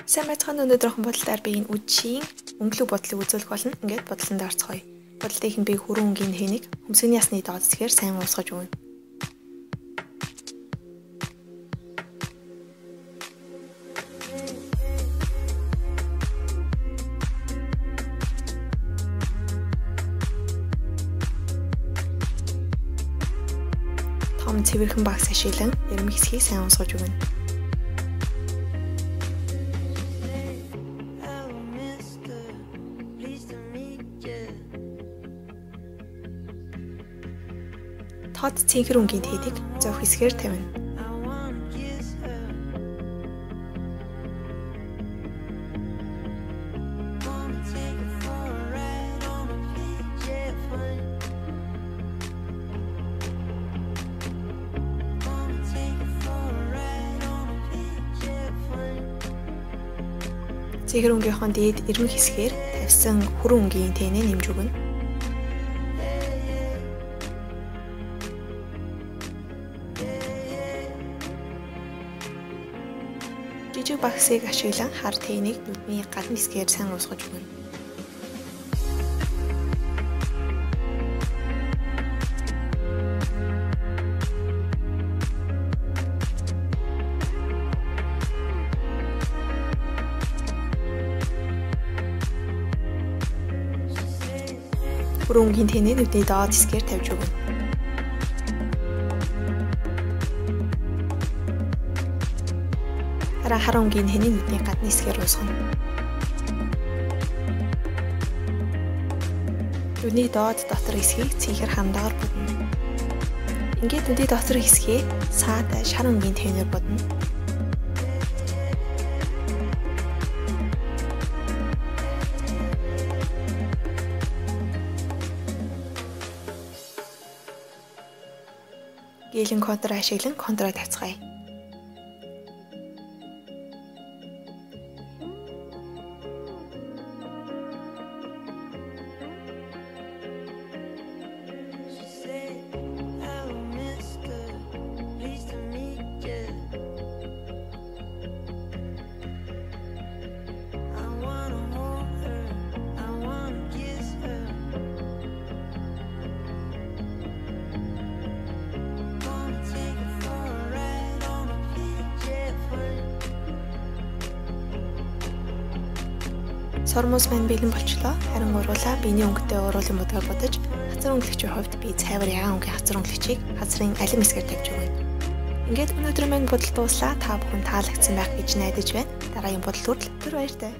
Сайн байцгаана өнөөдрийнхэн бодолтоор би энэ үдшийн өнгөлөг бодлыг үзүүлэх болно. Ингээд бодлонд орцгоё. Бодлыг нь би хүрэн өнгийн хэнийг хөмсгний ясны доод зэхээр сайн уусгаж өгнө. Том цэвэрхэн багс ашиглан ярмих хэсгийг сайн уусгаж өгнө. Тод цэнхэр өнгийн тээдэг зөв хэсгээр тавина. Цэнхэр өнгийнхөө дээд ирмэг хэсгээр тавьсан хүрэн өнгийн тэнээ нэмж өгнө. Жижиг багсыг ашиглан хар тээнийг нүдний гадна хэсгээр сайн уусгаж өгнө. Хүрэн өнгийн тэнээ нүдний доод хэсгээр тавьж өгнө. Хар өнгийн хэний нүдний гадны хэсгээр уусгана. Нүдний доод дотор хэсгийг цэнхэр хамдаагаар бодно. Ингээд нүдний дотор хэсгийг саатай шар өнгийн тэнээр бодно. Гээлэн контур ашиглан контураа тавьцгаая. Сормос маань бэлэн болчлоо. Харин уруулаа биений өнгөтэй уруулын будгаа бодож хазар өнгөлөгчийн хувьд би цайвар ягаан өнгийн хазар өнгөлөгчийг хазрын алим хэсгээр тавьж өгнө. Ингээд өнөөдрийн маань бодол дууслаа. Та бүхэн таалагдсан байх гэж найдаж байна. Дараагийн бодол хүртэл түр баяртай.